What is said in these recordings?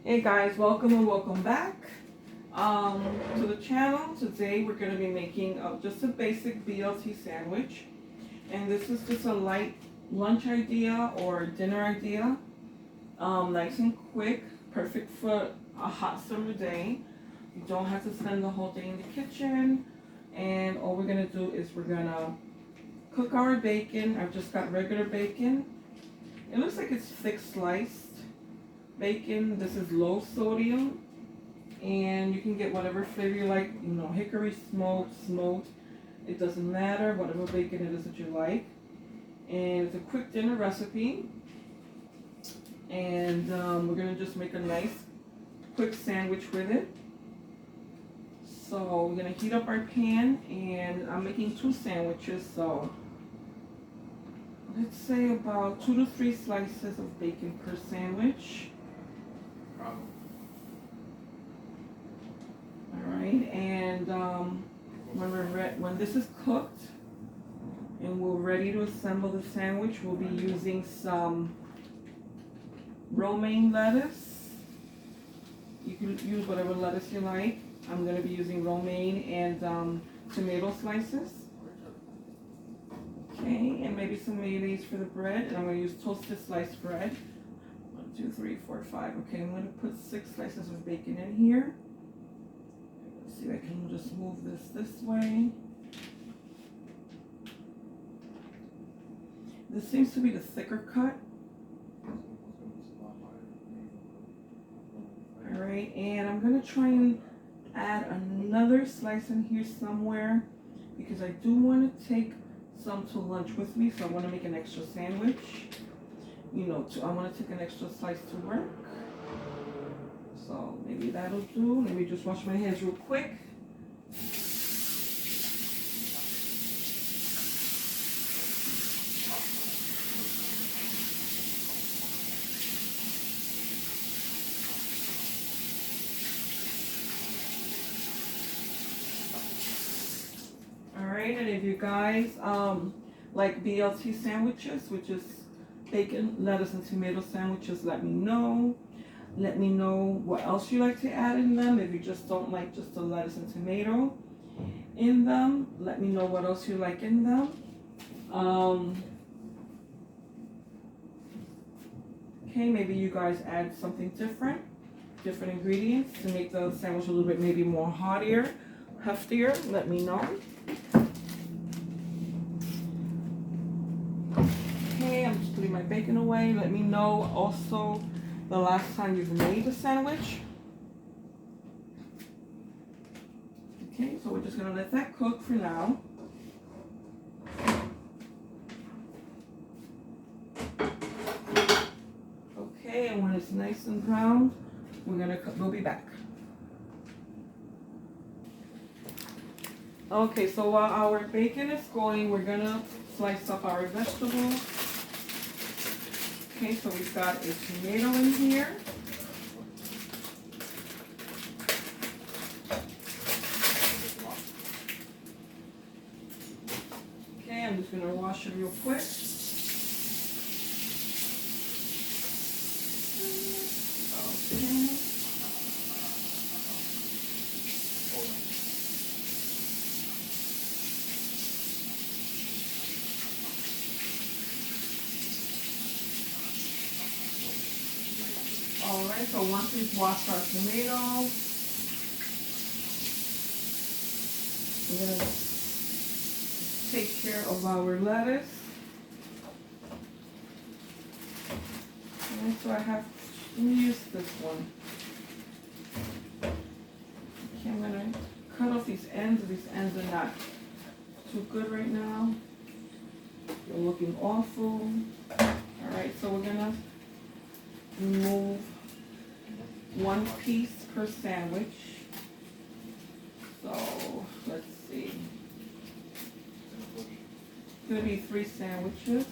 Hey guys, welcome and welcome back to the channel. Today we're going to be making just a basic BLT sandwich, and this is just a light lunch idea or dinner idea. Nice and quick, perfect for a hot summer day. You don't have to spend the whole day in the kitchen, and all we're going to do is we're going to cook our bacon. I've just got regular bacon. It looks like it's thick sliced bacon. This is low sodium, and you can get whatever flavor you like, you know, hickory, smoked, it doesn't matter, whatever bacon it is that you like. And it's a quick dinner recipe, and we're gonna just make a nice quick sandwich with it. So we're gonna heat up our pan, and I'm making 2 sandwiches, so let's say about 2 to 3 slices of bacon per sandwich. Alright, and when this is cooked and we're ready to assemble the sandwich, we'll be using some romaine lettuce. You can use whatever lettuce you like. I'm going to be using romaine and tomato slices. Okay, and maybe some mayonnaise for the bread, and I'm going to use toasted sliced bread. 1, 2, 3, 4, 5. Okay, I'm going to put 6 slices of bacon in here. Let's see if I can just move this way. This seems to be the thicker cut. Alright, and I'm going to try and add another slice in here somewhere, because I do want to take some to lunch with me, so I want to make an extra sandwich. You know, I want to take an extra slice to work. So maybe that'll do. Let me just wash my hands real quick. Alright, and if you guys like BLT sandwiches, which is bacon, lettuce, and tomato sandwiches, let me know. Let me know what else you like to add in them. If you just don't like just the lettuce and tomato in them, let me know what else you like in them. Okay, maybe you guys add something different ingredients to make the sandwich a little bit maybe more heartier, heftier. Let me know. Okay, I'm just putting my bacon away. Let me know also the last time you've made a sandwich. Okay, so we're just gonna let that cook for now. Okay, and when it's nice and brown, we'll be back. Okay, so while our bacon is going, we're gonna slice up our vegetables. Okay, so we've got a tomato in here. Okay, I'm just gonna wash it real quick. Okay. Alright, so once we've washed our tomatoes, we're going to take care of our lettuce. And so let me use this one. Okay, I'm going to cut off these ends. These ends are not too good right now. They're looking awful. Alright, so we're going to remove 1 piece per sandwich. So let's see. It's going to be 3 sandwiches.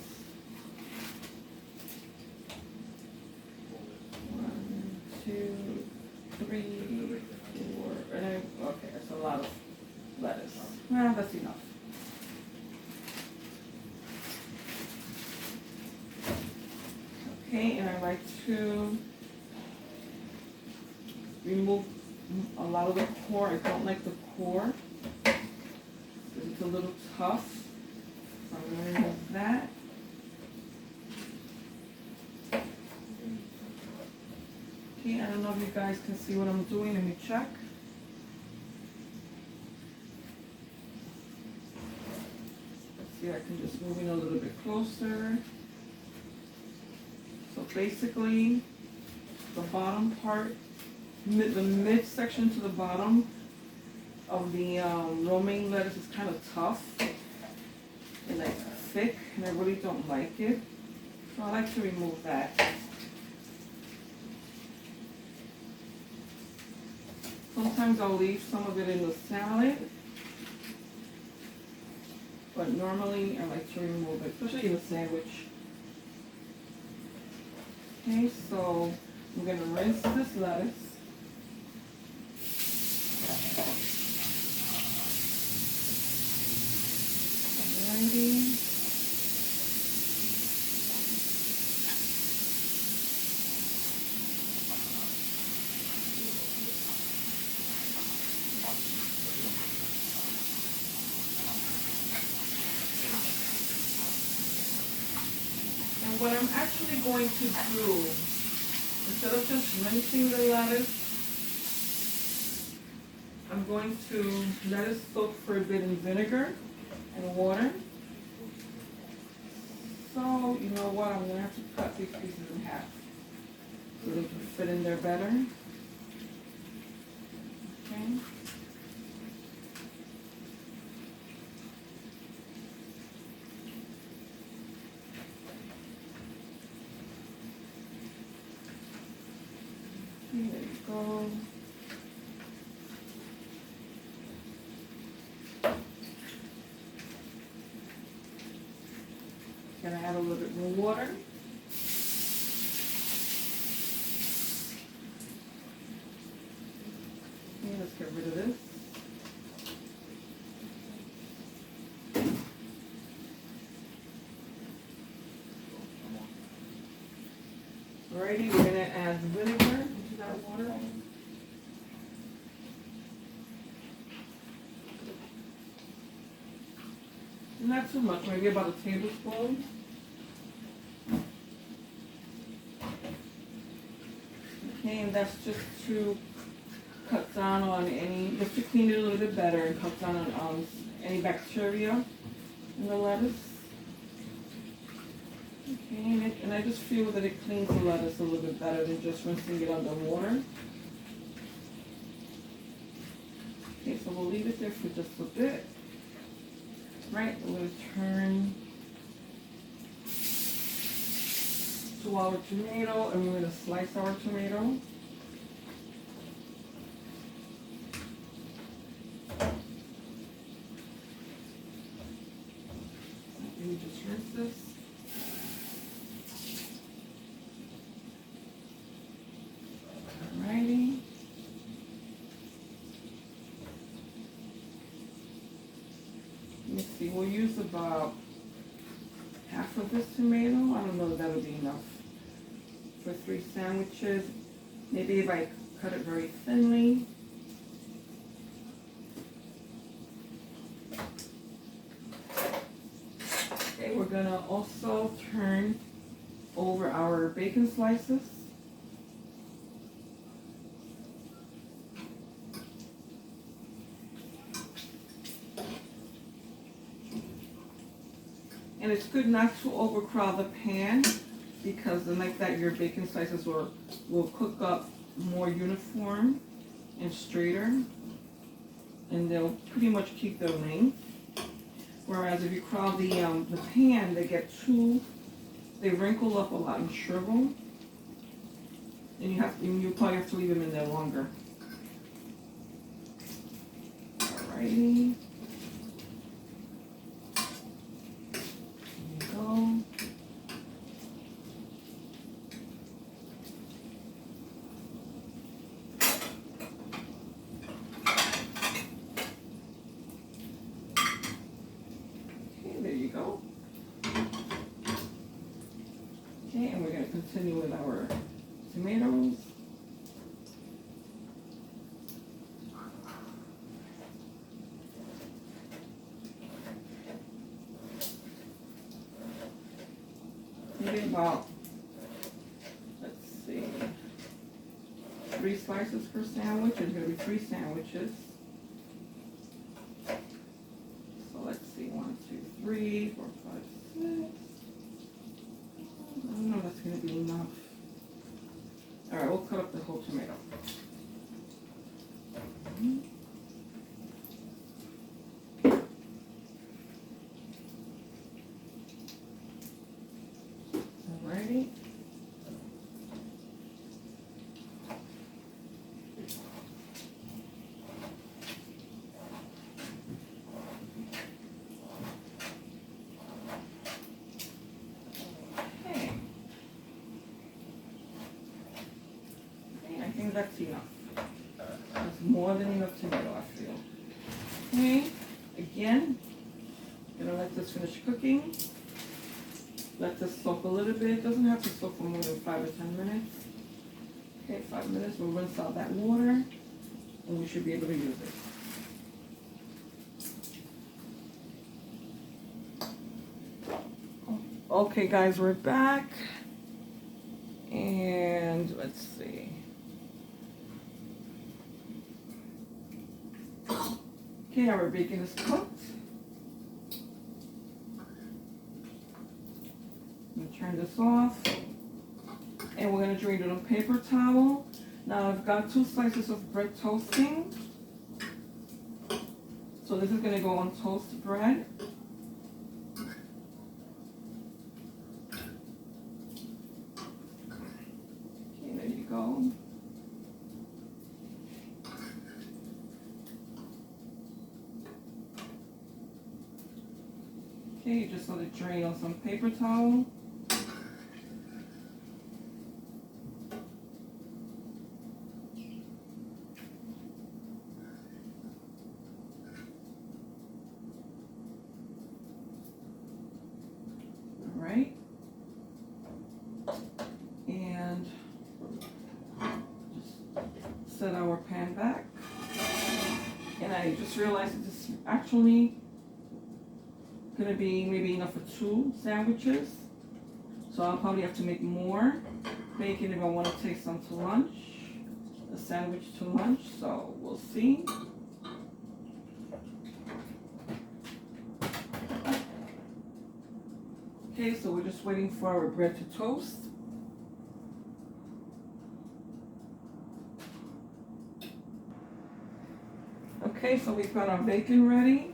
1, 2, 3, 4. Okay, that's a lot of lettuce. Well, that's enough. Okay, and I like to remove a lot of the core. I don't like the core. It's a little tough. So I'm going to remove that. Okay, I don't know if you guys can see what I'm doing. Let me check. Let's see, I can just move in a little bit closer. So basically, the bottom part, the midsection to the bottom of the romaine lettuce is kind of tough and like thick, and I really don't like it. So I like to remove that. Sometimes I'll leave some of it in the salad, but normally I like to remove it, especially in a sandwich. Okay, so I'm going to rinse this lettuce. Alrighty. And what I'm actually going to do, instead of just rinsing the lettuce, I'm going to let it soak for a bit in vinegar and water. So, you know what, I'm going to have to cut these pieces in half so they can fit in there better. Okay. Okay, there you go. Gonna add a little bit more water. Okay, let's get rid of this. Alrighty, we're gonna add vinegar into that water. Not too much, maybe about a tablespoon. Okay, and that's just to cut down on any, just to clean it a little bit better and cut down on any bacteria in the lettuce. Okay, and I just feel that it cleans the lettuce a little bit better than just rinsing it under water. Okay, so we'll leave it there for just a bit. Right, we're going to turn to our tomato, and we're going to slice our tomato. Let me just rinse this. Alrighty. Let me see, we'll use about half of this tomato. I don't know if that'll be enough for 3 sandwiches. Maybe if I cut it very thinly. Okay, we're gonna also turn over our bacon slices. And it's good not to overcrowd the pan, because then like that your bacon slices will cook up more uniform and straighter, and they'll pretty much keep their length. Whereas if you crowd the pan, they wrinkle up a lot and shrivel, and you probably have to leave them in there longer. Alrighty. Go. Okay, and we're going to continue with our tomatoes. about, let's see, 3 slices per sandwich. There's going to be 3 sandwiches. So let's see, 1, 2, 3, 4, 5, 6. I don't know if that's going to be enough. All right, we'll cut up the whole tomato. Alrighty. I think that's enough. That's more than enough tomato, I feel. Okay, again, gonna let this finish cooking. Let this soak a little bit. It doesn't have to soak for more than 5 or 10 minutes. Okay, 5 minutes. We'll rinse out that water, and we should be able to use it. Okay, guys, we're back. And let's see. Okay, our bacon is cooked. I'm gonna turn this off. And we're gonna drain it on a paper towel. Now I've got 2 slices of bread toasting. So this is gonna go on toast bread. Okay, there you go. Okay, you just let it drain on some paper towel. Alright. And just set our pan back. And I just realized that this actually gonna be maybe enough for 2 sandwiches. So I'll probably have to make more bacon if I want to take some to lunch. A sandwich to lunch, so we'll see. Okay, so we're just waiting for our bread to toast. Okay, so we've got our bacon ready.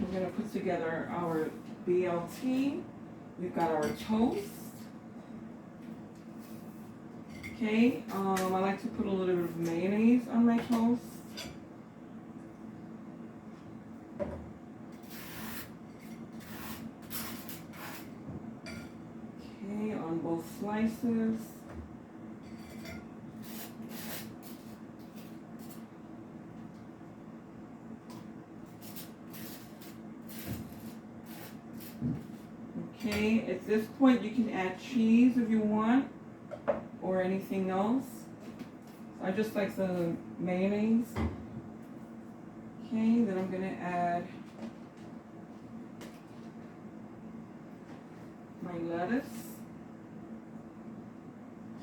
We're going to put together our BLT. We've got our toast. Okay, I like to put a little bit of mayonnaise on my toast. Okay, on both slices. Okay, at this point you can add cheese if you want, or anything else. I just like the mayonnaise. Okay, then I'm gonna add my lettuce.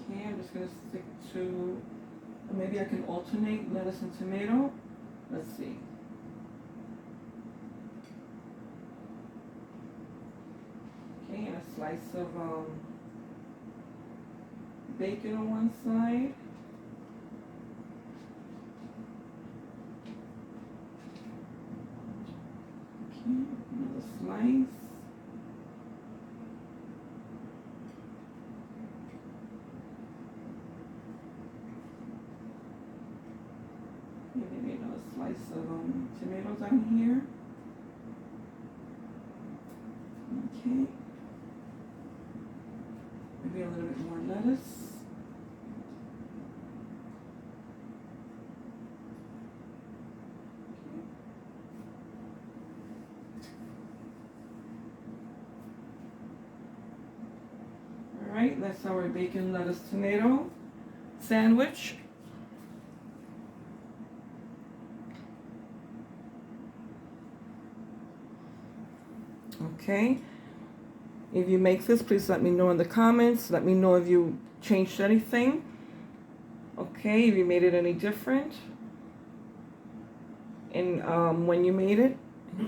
Okay, I'm just gonna stick to, maybe I can alternate lettuce and tomato. Let's see. Okay, and a slice of bacon on one side. Okay, another slice. Maybe another slice of tomatoes down here. Okay. Maybe a little bit more lettuce. Alright, that's our bacon, lettuce, tomato sandwich. Okay. If you make this, please let me know in the comments. Let me know if you changed anything. Okay, if you made it any different. And when you made it.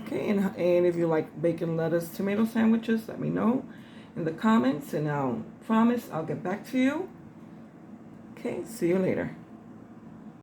Okay, and if you like bacon, lettuce, tomato sandwiches, let me know in the comments, and I'll promise I'll get back to you. Okay, see you later.